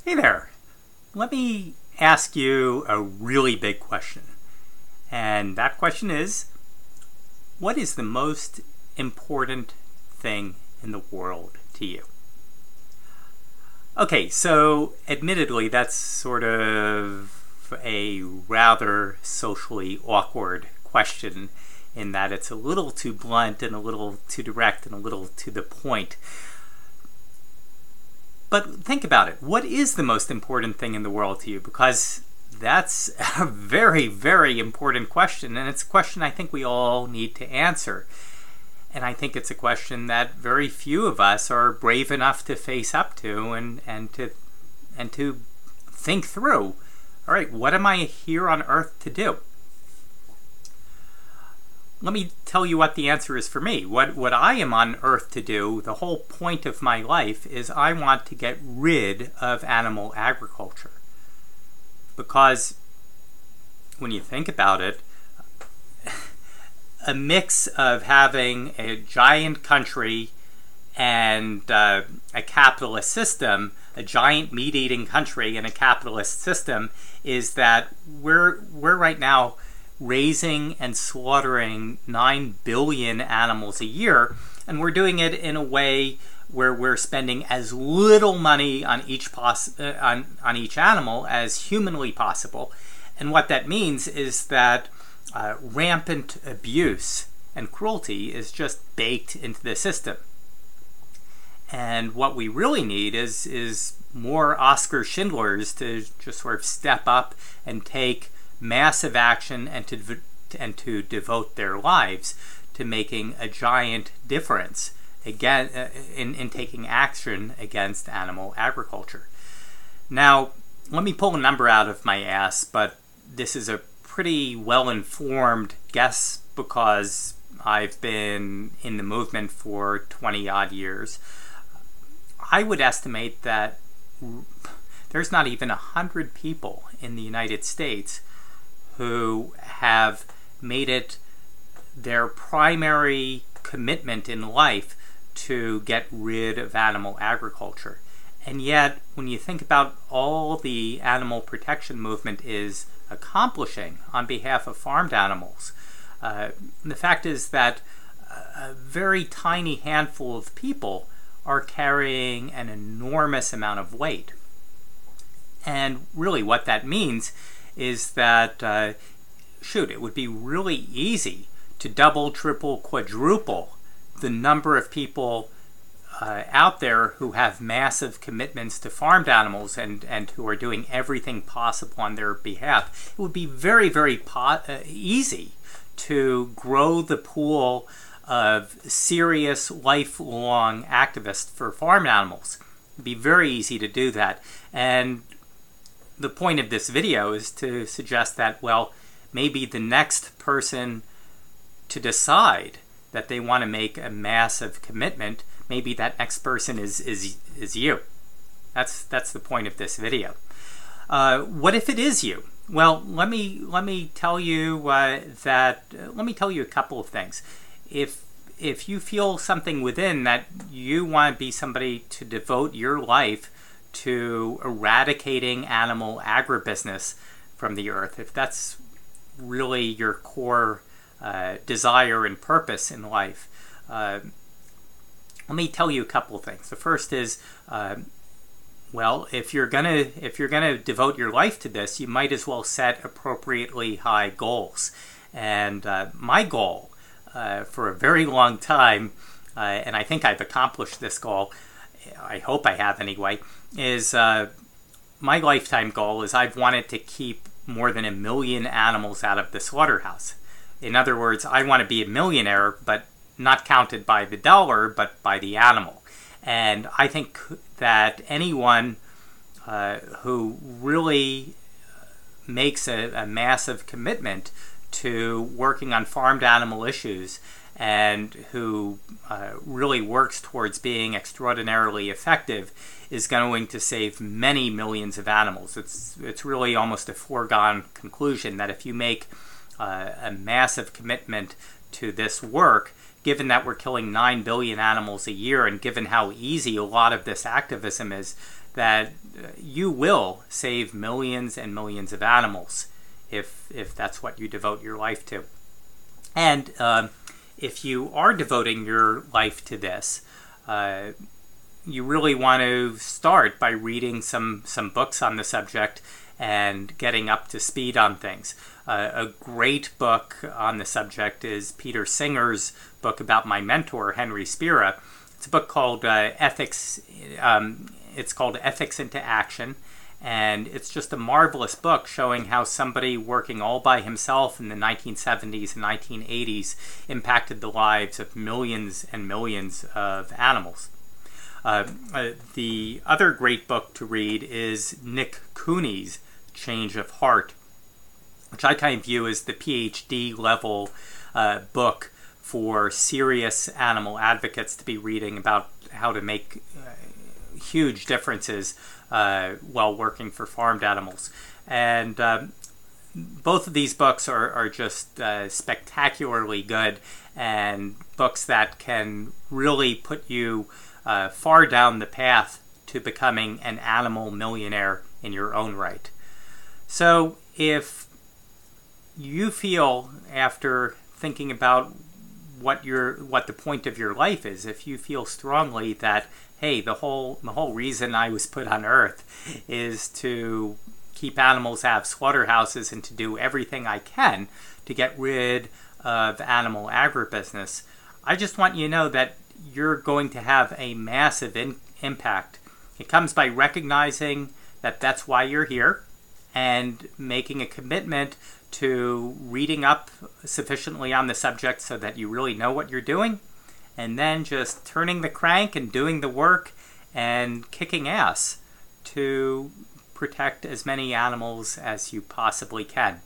Hey there. Let me ask you a really big question. And that question is, what is the most important thing in the world to you? Okay, so admittedly, that's sort of a rather socially awkward question in that it's a little too blunt and a little too direct and a little to the point. But think about it. What is the most important thing in the world to you? Because that's a very, very important question, and it's a question I think we all need to answer. And I think it's a question that very few of us are brave enough to face up to and to think through. All right, what am I here on earth to do? Let me tell you what the answer is for me. What I am on earth to do, the whole point of my life, is I want to get rid of animal agriculture. Because when you think about it, a mix of having a giant country and a capitalist system, a giant meat-eating country and a capitalist system, is that we're right now raising and slaughtering 9 billion animals a year, and we're doing it in a way where we're spending as little money on each animal as humanly possible. And what that means is that rampant abuse and cruelty is just baked into the system. And what we really need is more Oscar Schindlers to just sort of step up and take massive action and to devote their lives to making a giant difference again in taking action against animal agriculture. Now, let me pull a number out of my ass, but this is a pretty well-informed guess because I've been in the movement for 20-odd years. I would estimate that there's not even 100 people in the United States who have made it their primary commitment in life to get rid of animal agriculture. And yet, when you think about all the animal protection movement is accomplishing on behalf of farmed animals, the fact is that a very tiny handful of people are carrying an enormous amount of weight. And really what that means is that, it would be really easy to double, triple, quadruple the number of people out there who have massive commitments to farmed animals and who are doing everything possible on their behalf. It would be very, very easy to grow the pool of serious, lifelong activists for farm animals. It would be very easy to do that. And the point of this video is to suggest that, well, maybe the next person to decide that they want to make a massive commitment, maybe that next person is you. That's the point of this video. What if it is you? Well, let me tell you let me tell you a couple of things. If you feel something within that you want to be somebody to devote your life to eradicating animal agribusiness from the earth, if that's really your core desire and purpose in life, let me tell you a couple of things. The first is, well, if you're gonna devote your life to this, you might as well set appropriately high goals. And my goal for a very long time, and I think I've accomplished this goal, I hope I have anyway, is my lifetime goal is I've wanted to keep more than 1 million animals out of the slaughterhouse. In other words, I want to be a millionaire, but not counted by the dollar, but by the animal. And I think that anyone who really makes a massive commitment to working on farmed animal issues and who really works towards being extraordinarily effective is going to save many millions of animals. It's really almost a foregone conclusion that if you make a massive commitment to this work, given that we're killing 9 billion animals a year and given how easy a lot of this activism is, that you will save millions and millions of animals if that's what you devote your life to. And if you are devoting your life to this, you really want to start by reading some books on the subject and getting up to speed on things. A great book on the subject is Peter Singer's book about my mentor, Henry Spira. It's a book called Ethics. It's called Ethics into Action, and it's just a marvelous book showing how somebody working all by himself in the 1970s and 1980s impacted the lives of millions and millions of animals. The other great book to read is Nick Cooney's Change of Heart, which I kind of view as the PhD level book for serious animal advocates to be reading about how to make huge differences while working for farmed animals. And both of these books are just spectacularly good, and books that can really put you far down the path to becoming an animal millionaire in your own right. So if you feel, after thinking about what the point of your life is, if you feel strongly that, hey, the whole reason I was put on earth is to keep animals out of slaughterhouses and to do everything I can to get rid of animal agribusiness, I just want you to know that you're going to have a massive impact. It comes by recognizing that that's why you're here and making a commitment to reading up sufficiently on the subject so that you really know what you're doing, and then just turning the crank and doing the work and kicking ass to protect as many animals as you possibly can.